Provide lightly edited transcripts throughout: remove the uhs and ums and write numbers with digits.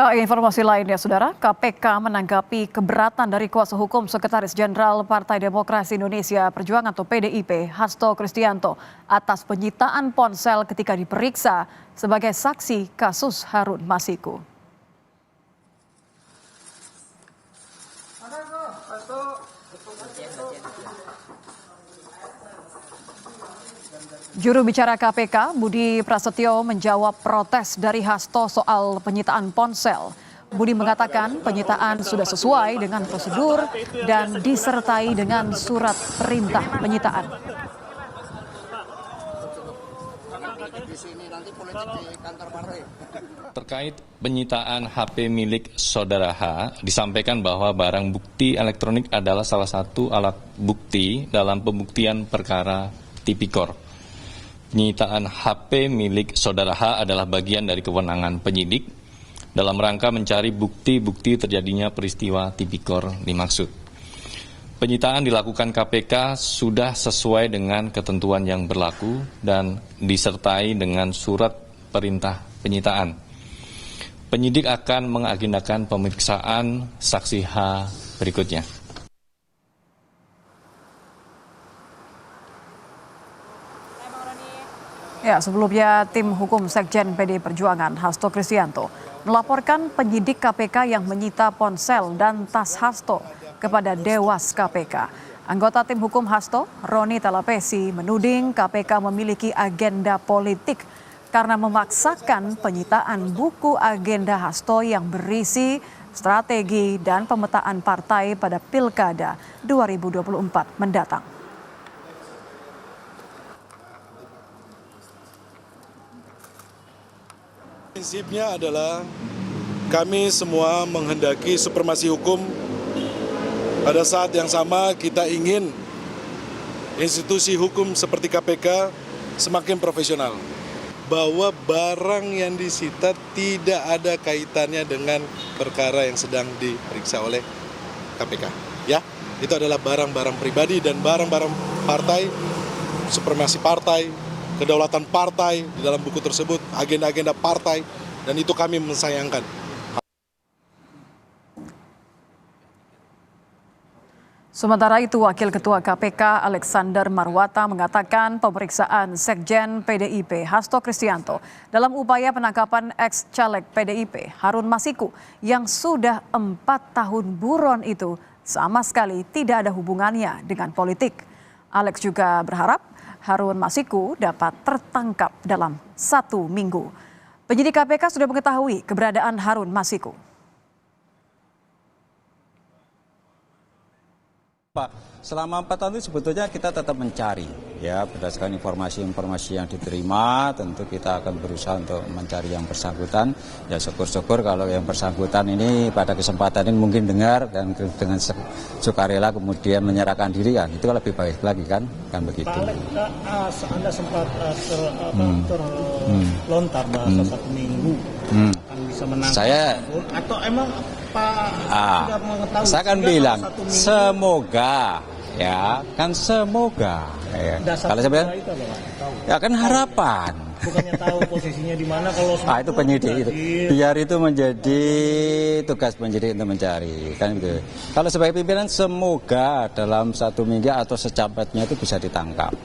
Informasi lainnya, Saudara, KPK menanggapi keberatan dari kuasa hukum Sekretaris Jenderal Partai Demokrasi Indonesia Perjuangan atau PDIP, Hasto Kristianto, atas penyitaan ponsel ketika diperiksa sebagai saksi kasus Harun Masiku. Juru bicara KPK, Budi Prasetyo, menjawab protes dari Hasto soal penyitaan ponsel. Budi mengatakan penyitaan sudah sesuai dengan prosedur dan disertai dengan surat perintah penyitaan. Terkait penyitaan HP milik saudara H, disampaikan bahwa barang bukti elektronik adalah salah satu alat bukti dalam pembuktian perkara tipikor. Penyitaan HP milik saudara H adalah bagian dari kewenangan penyidik dalam rangka mencari bukti-bukti terjadinya peristiwa tipikor dimaksud. Penyitaan dilakukan KPK sudah sesuai dengan ketentuan yang berlaku dan disertai dengan surat perintah penyitaan. Penyidik akan mengagendakan pemeriksaan saksi H berikutnya. Sebelumnya tim hukum Sekjen PDI Perjuangan Hasto Kristianto melaporkan penyidik KPK yang menyita ponsel dan tas Hasto kepada Dewas KPK. Anggota tim hukum Hasto, Roni Talapesi, menuding KPK memiliki agenda politik karena memaksakan penyitaan buku agenda Hasto yang berisi strategi dan pemetaan partai pada Pilkada 2024 mendatang. Prinsipnya adalah kami semua menghendaki supremasi hukum. Pada saat yang sama kita ingin institusi hukum seperti KPK semakin profesional. Bahwa barang yang disita tidak ada kaitannya dengan perkara yang sedang diperiksa oleh KPK. Ya, itu adalah barang-barang pribadi dan barang-barang partai, supremasi partai, kedaulatan partai di dalam buku tersebut, agenda-agenda partai, dan itu kami mensayangkan. Sementara itu, Wakil Ketua KPK Alexander Marwata mengatakan pemeriksaan Sekjen PDIP Hasto Kristianto dalam upaya penangkapan ex-caleg PDIP Harun Masiku yang sudah 4 tahun buron itu sama sekali tidak ada hubungannya dengan politik. Alex juga berharap Harun Masiku dapat tertangkap dalam 1 minggu. Penyidik KPK sudah mengetahui keberadaan Harun Masiku. Pak, selama 4 tahun itu sebetulnya kita tetap mencari, ya berdasarkan informasi-informasi yang diterima, tentu kita akan berusaha untuk mencari yang bersangkutan. Ya syukur-syukur kalau yang bersangkutan ini pada kesempatan ini mungkin dengar dan dengan sukarela kemudian menyerahkan diri, kan itu lebih baik lagi kan begitu. Pak Alex, Anda sempat terlontar bahasa 1 minggu akan bisa menangkap. Saya atau emang Pak sudah mengetahui? Saya kan bilang semoga, ya kan semoga. Ya. Kalau saya bilang, ya kan harapan. Bukannya tahu posisinya di mana kalau itu penyidik itu. Biar itu menjadi tugas penyidik untuk mencari, kan gitu. Kalau sebagai pimpinan semoga dalam 1 minggu atau secepatnya itu bisa ditangkap.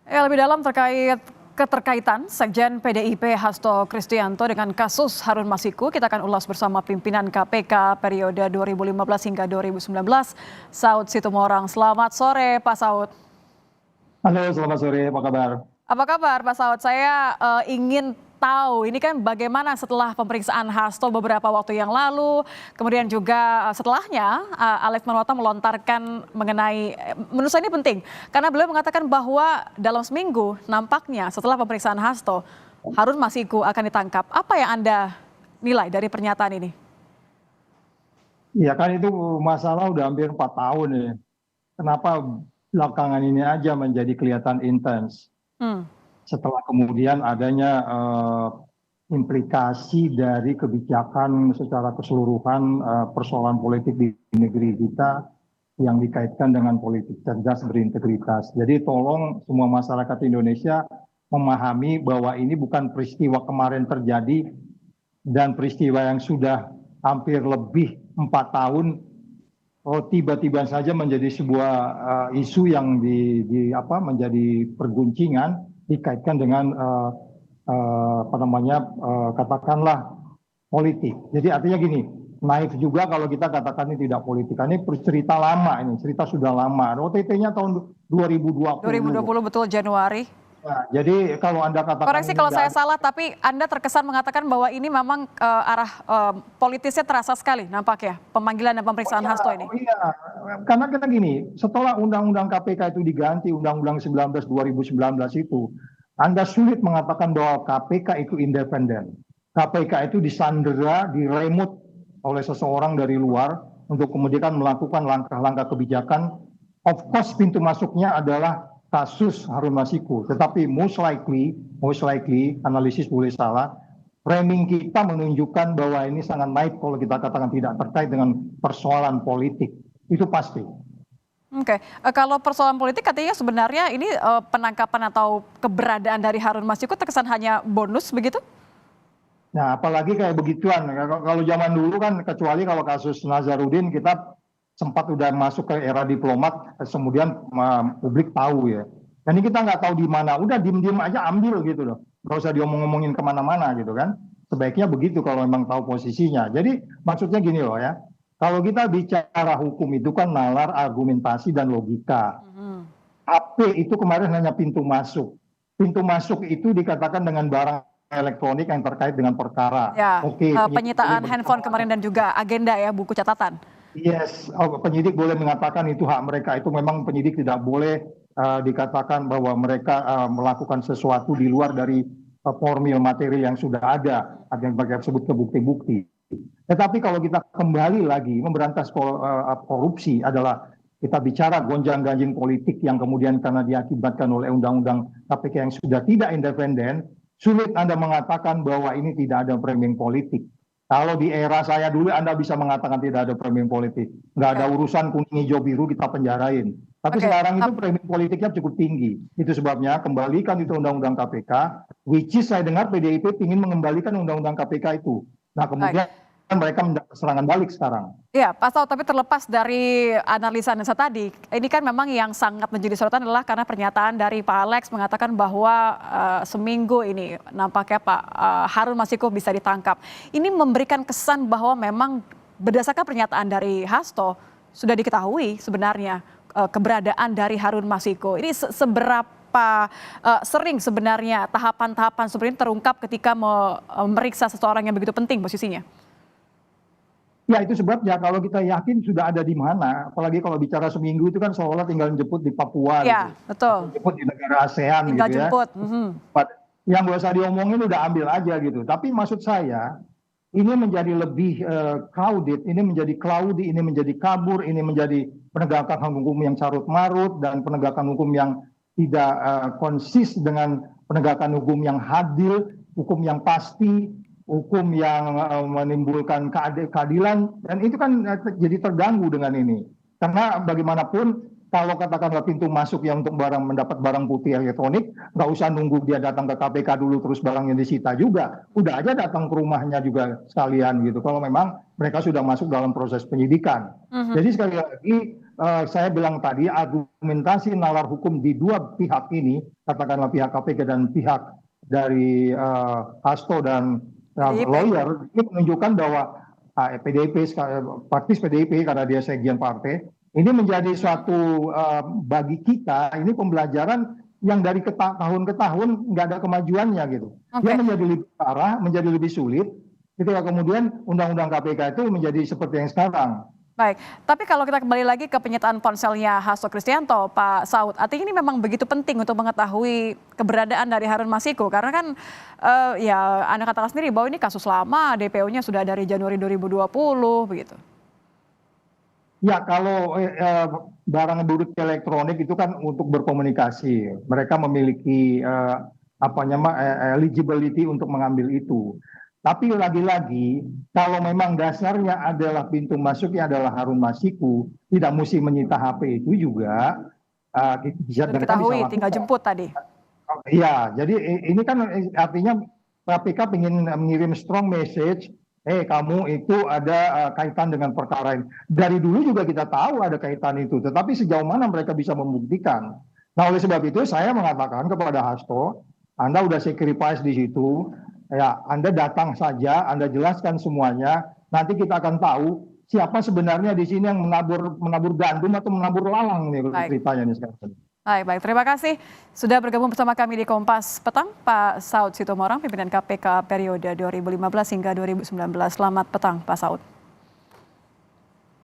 Lebih dalam terkait keterkaitan Sekjen PDIP Hasto Kristianto dengan kasus Harun Masiku, kita akan ulas bersama pimpinan KPK periode 2015 hingga 2019, Saud Situmorang. Selamat sore, Pak Saud. Halo, selamat sore. Apa kabar? Apa kabar, Pak Saud? Saya ingin tahu, ini kan bagaimana setelah pemeriksaan Hasto beberapa waktu yang lalu, kemudian juga setelahnya Alex Marwata melontarkan mengenai, menurut saya ini penting, karena beliau mengatakan bahwa dalam seminggu nampaknya setelah pemeriksaan Hasto, Harun Masiku akan ditangkap. Apa yang Anda nilai dari pernyataan ini? Ya kan itu masalah udah hampir 4 tahun ya. Kenapa belakangan ini aja menjadi kelihatan intens? Setelah kemudian adanya implikasi dari kebijakan secara keseluruhan persoalan politik di negeri kita yang dikaitkan dengan politik cerdas berintegritas. Jadi tolong semua masyarakat Indonesia memahami bahwa ini bukan peristiwa kemarin terjadi dan peristiwa yang sudah hampir lebih 4 tahun tiba-tiba saja menjadi sebuah isu yang menjadi perguncingan dikaitkan dengan katakanlah politik. Jadi artinya gini, naif juga kalau kita katakan ini tidak politik. Ini cerita lama, ini cerita sudah lama. OTT-nya tahun 2020. 2020 betul, Januari. Nah, jadi kalau Anda katakan Koreksi kalau saya salah, tapi Anda terkesan mengatakan bahwa ini memang arah politisnya terasa sekali nampaknya, pemanggilan dan pemeriksaan Hasto ini. Iya, karena gini, setelah Undang-Undang KPK itu diganti, Undang-Undang 19 2019 itu, Anda sulit mengatakan bahwa KPK itu independen. KPK itu disandera, diremut oleh seseorang dari luar untuk kemudian melakukan langkah-langkah kebijakan. Of course pintu masuknya adalah kasus Harun Masiku, tetapi most likely analisis boleh salah, framing kita menunjukkan bahwa ini sangat naif kalau kita katakan tidak terkait dengan persoalan politik, itu pasti. Oke, kalau persoalan politik artinya sebenarnya ini penangkapan atau keberadaan dari Harun Masiku terkesan hanya bonus begitu? Nah, apalagi kayak begituan, kalau zaman dulu kan kecuali kalau kasus Nazarudin kita sempat udah masuk ke era diplomat, kemudian publik tahu ya. Dan ini kita nggak tahu di mana, udah diem-diem aja ambil gitu loh. Nggak usah diomong-omongin kemana-mana gitu kan. Sebaiknya begitu kalau memang tahu posisinya. Jadi maksudnya gini loh ya, kalau kita bicara hukum itu kan nalar argumentasi dan logika. HP itu kemarin hanya pintu masuk. Pintu masuk itu dikatakan dengan barang elektronik yang terkait dengan perkara. Ya, Oke, penyitaan handphone kemarin dan juga agenda ya, buku catatan. Yes, penyidik boleh mengatakan itu hak mereka. Itu memang penyidik tidak boleh dikatakan bahwa mereka melakukan sesuatu di luar dari formil materi yang sudah ada, yang disebut bukti-bukti. Tetapi kalau kita kembali lagi memberantas korupsi adalah kita bicara gonjang-ganjing politik yang kemudian karena diakibatkan oleh undang-undang KPK yang sudah tidak independen, sulit Anda mengatakan bahwa ini tidak ada framing politik. Kalau di era saya dulu Anda bisa mengatakan tidak ada framing politik. Nggak ada urusan kuning hijau biru kita penjarain. Tapi sekarang itu framing politiknya cukup tinggi. Itu sebabnya kembalikan itu undang-undang KPK, which is saya dengar PDIP ingin mengembalikan undang-undang KPK itu. Nah kemudian mereka mendapat serangan balik sekarang. Ya, Pak Saud, tapi terlepas dari analisa Nesa tadi, ini kan memang yang sangat menjadi sorotan adalah karena pernyataan dari Pak Alex mengatakan bahwa seminggu ini nampaknya Pak Harun Masiku bisa ditangkap. Ini memberikan kesan bahwa memang berdasarkan pernyataan dari Hasto sudah diketahui sebenarnya keberadaan dari Harun Masiku. Ini seberapa sering sebenarnya tahapan-tahapan seperti ini terungkap ketika memeriksa seseorang yang begitu penting posisinya? Ya itu sebabnya kalau kita yakin sudah ada di mana, apalagi kalau bicara seminggu itu kan seolah tinggal jemput di Papua, ya, gitu. Betul. Jemput di negara ASEAN tinggal gitu jemput. Ya. Yang gak usah diomongin udah ambil aja gitu. Tapi maksud saya ini menjadi lebih crowded, ini menjadi cloudy, ini menjadi kabur, ini menjadi penegakan hukum yang carut marut dan penegakan hukum yang tidak konsis dengan penegakan hukum yang adil, hukum yang pasti, hukum yang menimbulkan keadilan, dan itu kan jadi terganggu dengan ini. Karena bagaimanapun kalau katakanlah pintu masuk yang untuk mendapat barang putih elektronik, nggak usah nunggu dia datang ke KPK dulu terus barangnya disita juga. Udah aja datang ke rumahnya juga sekalian gitu. Kalau memang mereka sudah masuk dalam proses penyidikan. Jadi sekali lagi saya bilang tadi argumentasi nalar hukum di dua pihak ini, katakanlah pihak KPK dan pihak dari Hasto dan lawyer, ini menunjukkan bahwa PDIP, praktis PDIP karena dia sekjen partai, ini menjadi suatu bagi kita, ini pembelajaran yang dari tahun ke tahun nggak ada kemajuannya gitu. Dia menjadi lebih parah, menjadi lebih sulit, ketika kemudian undang-undang KPK itu menjadi seperti yang sekarang. Baik, tapi kalau kita kembali lagi ke penyitaan ponselnya Hasto Kristianto, Pak Saud, artinya ini memang begitu penting untuk mengetahui keberadaan dari Harun Masiku, karena kan ya Anda katakan sendiri bahwa ini kasus lama, DPO-nya sudah dari Januari 2020 begitu. Ya kalau barang bukti elektronik itu kan untuk berkomunikasi, mereka memiliki eligibility untuk mengambil itu. Tapi lagi-lagi kalau memang dasarnya adalah pintu masuknya adalah Harun Masiku, tidak mesti menyita HP itu juga bisa diketahui tinggal jemput tadi. Iya, jadi ini kan artinya KPK ingin mengirim strong message, kamu itu ada kaitan dengan perkara ini. Dari dulu juga kita tahu ada kaitan itu, tetapi sejauh mana mereka bisa membuktikan. Nah, oleh sebab itu saya mengatakan kepada Hasto, Anda udah sacrifice di situ, ya Anda datang saja, Anda jelaskan semuanya, nanti kita akan tahu siapa sebenarnya di sini yang menabur gandum atau menabur lalang nih ceritanya nih sekarang. Baik, terima kasih sudah bergabung bersama kami di Kompas Petang, Pak Saud Sitomorang, pimpinan KPK periode 2015 hingga 2019. Selamat petang, Pak Saud.